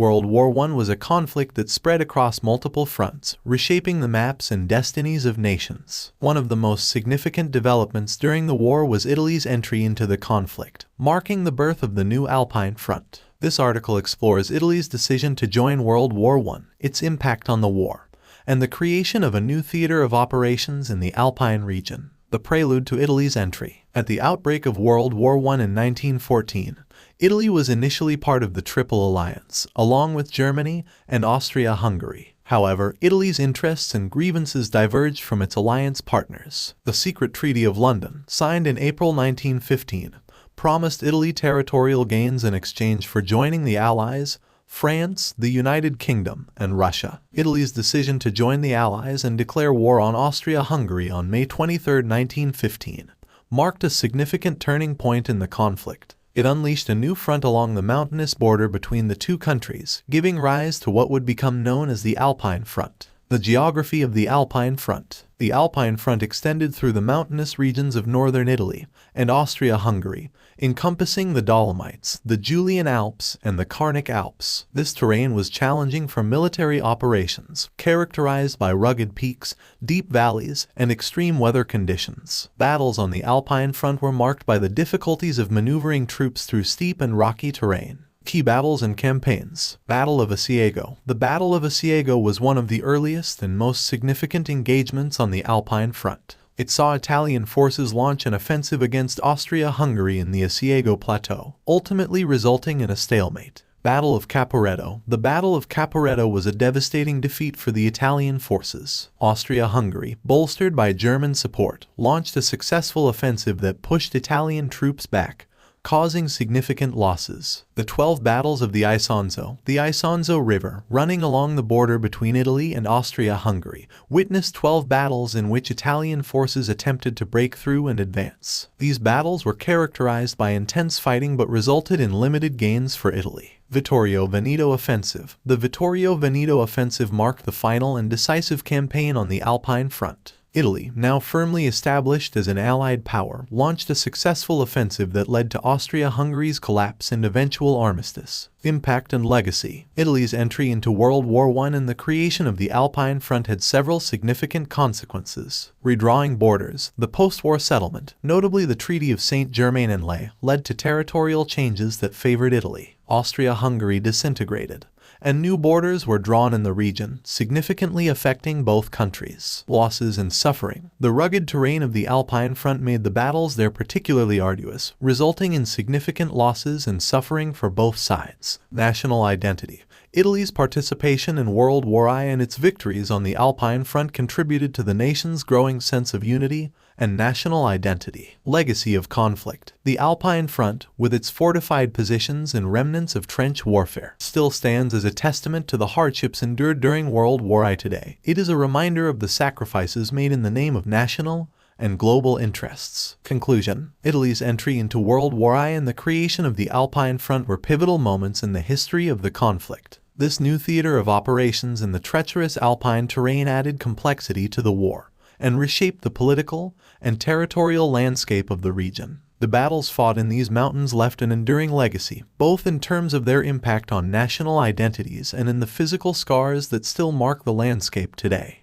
World War I was a conflict that spread across multiple fronts, reshaping the maps and destinies of nations. One of the most significant developments during the war was Italy's entry into the conflict, marking the birth of the new Alpine Front. This article explores Italy's decision to join World War I, its impact on the war, and the creation of a new theater of operations in the Alpine region. The prelude to Italy's entry. At the outbreak of World War I in 1914, Italy was initially part of the Triple Alliance, along with Germany and Austria-Hungary. However, Italy's interests and grievances diverged from its alliance partners. The Secret Treaty of London, signed in April 1915, promised Italy territorial gains in exchange for joining the Allies, France, the United Kingdom, and Russia. Italy's decision to join the Allies and declare war on Austria-Hungary on May 23, 1915, marked a significant turning point in the conflict. It unleashed a new front along the mountainous border between the two countries, giving rise to what would become known as the Alpine Front. The geography of the Alpine Front. The Alpine Front extended through the mountainous regions of northern Italy and Austria-Hungary, encompassing the Dolomites, the Julian Alps, and the Carnic Alps. This terrain was challenging for military operations, characterized by rugged peaks, deep valleys, and extreme weather conditions. Battles on the Alpine Front were marked by the difficulties of maneuvering troops through steep and rocky terrain. Key battles and campaigns. Battle of Asiago. The Battle of Asiago was one of the earliest and most significant engagements on the Alpine Front. It saw Italian forces launch an offensive against Austria-Hungary in the Asiago Plateau, ultimately resulting in a stalemate. Battle of Caporetto. The Battle of Caporetto was a devastating defeat for the Italian forces. Austria-Hungary, bolstered by German support, launched a successful offensive that pushed Italian troops back, causing significant losses. The 12 battles of the Isonzo. The Isonzo River, running along the border between Italy and Austria-Hungary, witnessed 12 battles in which Italian forces attempted to break through and advance. These battles were characterized by intense fighting but resulted in limited gains for Italy. Vittorio Veneto Offensive. The Vittorio Veneto Offensive marked the final and decisive campaign on the Alpine Front. Italy, now firmly established as an Allied power, launched a successful offensive that led to Austria-Hungary's collapse and eventual armistice. Impact and legacy. Italy's entry into World War I and the creation of the Alpine Front had several significant consequences. Redrawing borders. The post-war settlement, notably the Treaty of Saint-Germain-en-Laye, led to territorial changes that favored Italy. Austria-Hungary disintegrated, and new borders were drawn in the region, significantly affecting both countries. Losses and suffering. The rugged terrain of the Alpine Front made the battles there particularly arduous, resulting in significant losses and suffering for both sides. National identity. Italy's participation in World War I and its victories on the Alpine Front contributed to the nation's growing sense of unity and national identity. Legacy of conflict. The Alpine Front, with its fortified positions and remnants of trench warfare, still stands as a testament to the hardships endured during World War I today. It is a reminder of the sacrifices made in the name of national and global interests. Conclusion. Italy's entry into World War I and the creation of the Alpine Front were pivotal moments in the history of the conflict. This new theater of operations in the treacherous Alpine terrain added complexity to the war and reshaped the political and territorial landscape of the region. The battles fought in these mountains left an enduring legacy, both in terms of their impact on national identities and in the physical scars that still mark the landscape today.